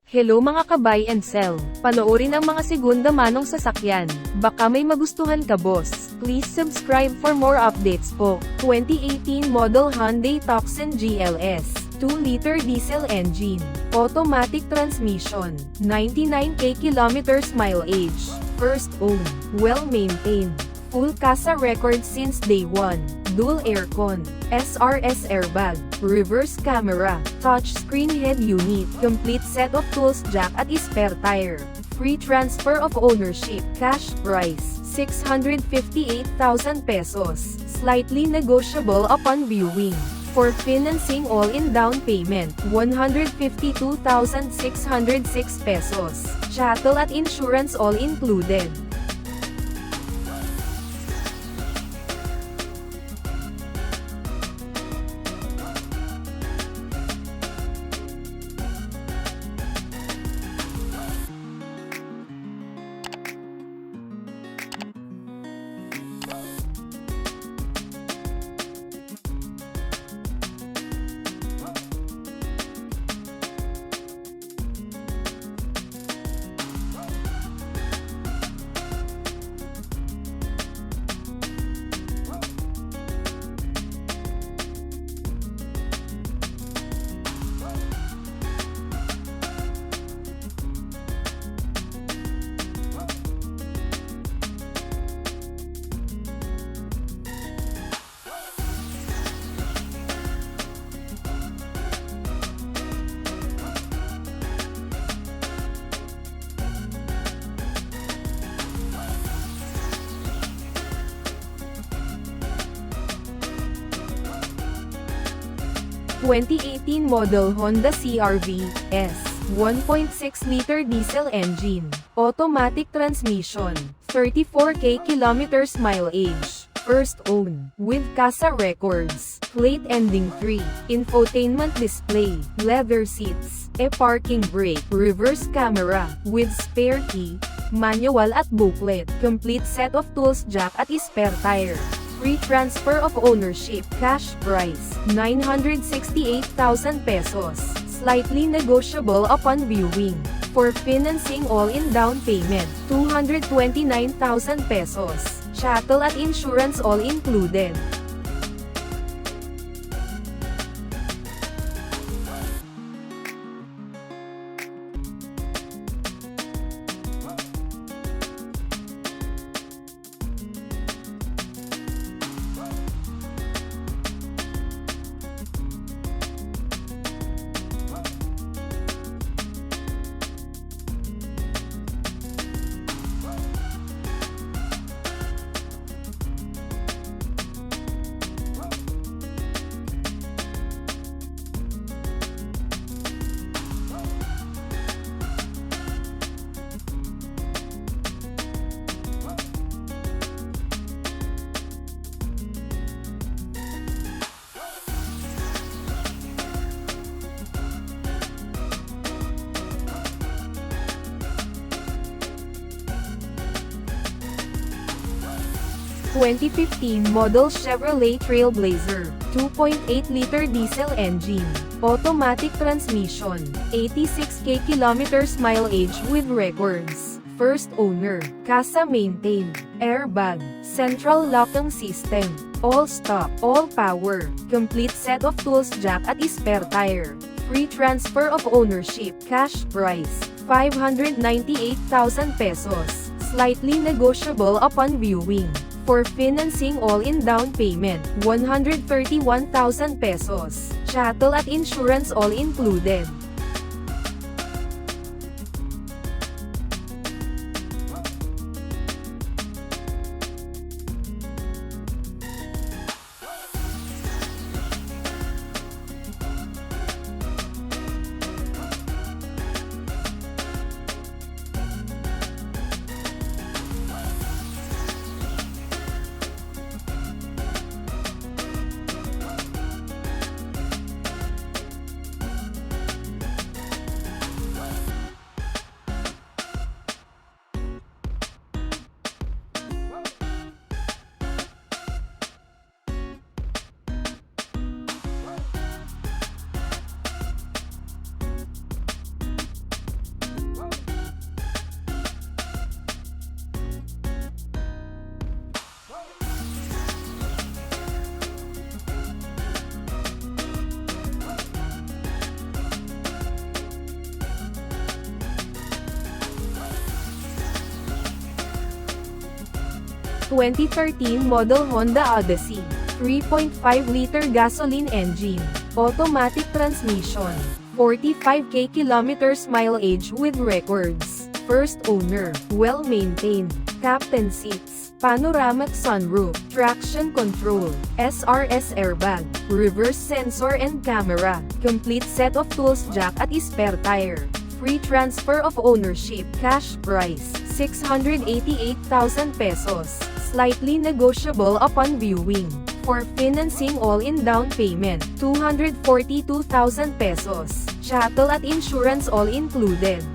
Hello mga ka-buy and sell. Panoorin ang mga segunda manong sasakyan. Baka may magustuhan ka boss. Please subscribe for more updates po. 2018 model Hyundai Tucson GLS. 2-liter diesel engine. Automatic transmission. 99k kilometers mileage. First owned. Well-maintained. Full CASA record since day 1. Dual aircon. SRS airbag. Reverse camera. Touchscreen head unit. Complete set of tools jack at spare tire. Free transfer of ownership. Cash price. 658,000 pesos. Slightly negotiable upon viewing. For financing all-in down payment, 152,606 pesos. Chattel at insurance all included. (2018 model Honda CRV S. 1.6-liter diesel engine. Automatic transmission. 34k kilometers mileage. First owned. With CASA records. Plate ending 3. Infotainment display. Leather seats. Parking brake. Reverse camera. With spare key. Manual at booklet. Complete set of tools jack at spare tire. Free transfer of ownership. Cash price. 968,000 pesos. Slightly negotiable upon viewing. For financing all-in down payment, 229,000 pesos. Chattel at insurance all included. (2015 model Chevrolet Trailblazer. 2.8-liter diesel engine. Automatic transmission. 86k kilometers mileage with records. First owner. CASA maintained. Airbag. Central locking system. All stop. All power. Complete set of tools jack at spare tire. Free transfer of ownership. Cash price. 598,000 pesos. Slightly negotiable upon viewing. For financing all-in down payment, 131,000 pesos. Chattel at insurance all included. 2013 model Honda Odyssey, 3.5-liter gasoline engine, automatic transmission, 45k kilometers mileage with records, first owner, well-maintained, captain seats, panoramic sunroof, traction control, SRS airbag, reverse sensor and camera, complete set of tools jack at spare tire, free transfer of ownership, cash price, 688,000 pesos, slightly negotiable upon viewing. For financing all-in down payment, 242,000 pesos, chattel at insurance all included.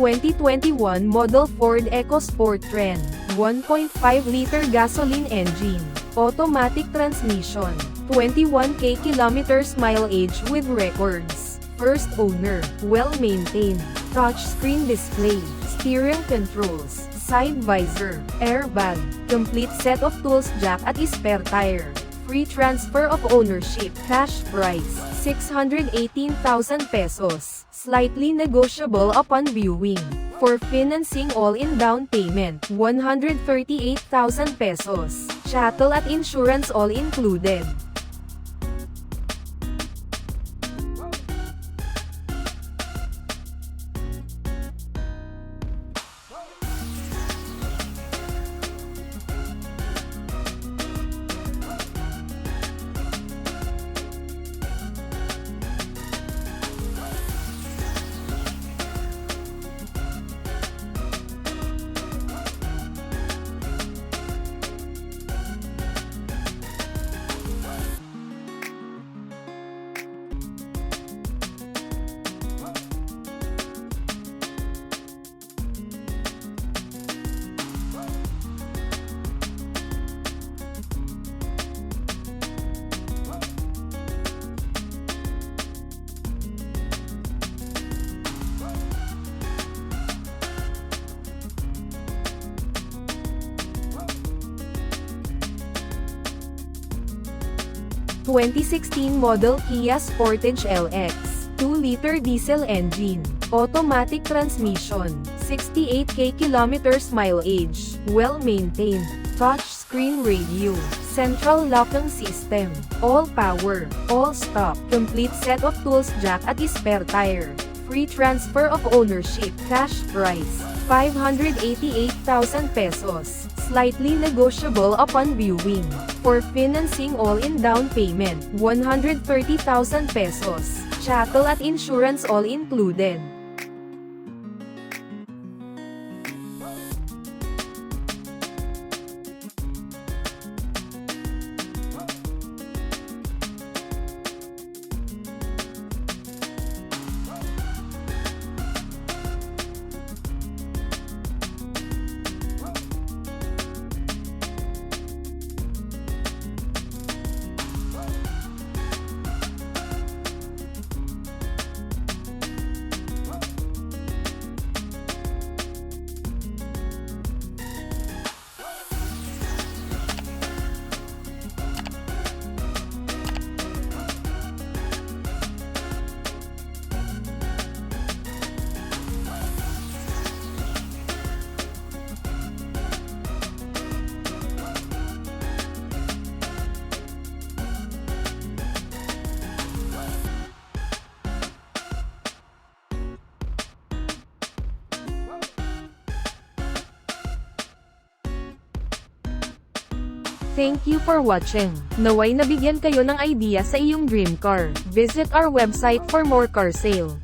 (2021 model Ford Ecosport Trend, 1.5-liter gasoline engine, automatic transmission, 21k kilometers mileage with records, first owner, well-maintained, touchscreen display, steering controls, side visor, airbag, complete set of tools jack at spare tire, free transfer of ownership, cash price, 618,000 pesos, slightly negotiable upon viewing. For financing all-in down payment, 138,000 pesos, chattel at insurance all included. (2016 model Kia Sportage LX, 2-liter diesel engine, automatic transmission, 68k kilometers mileage, well-maintained, touchscreen radio, central locking system, all-power, all-stop, complete set of tools jack at spare tire, free transfer of ownership, cash price, 588,000 pesos, slightly negotiable upon viewing. For financing all-in down payment, 130,000 pesos, chattel at insurance all included. Thank you for watching. Naway nabigyan kayo ng idea sa iyong dream car. Visit our website for more car sale.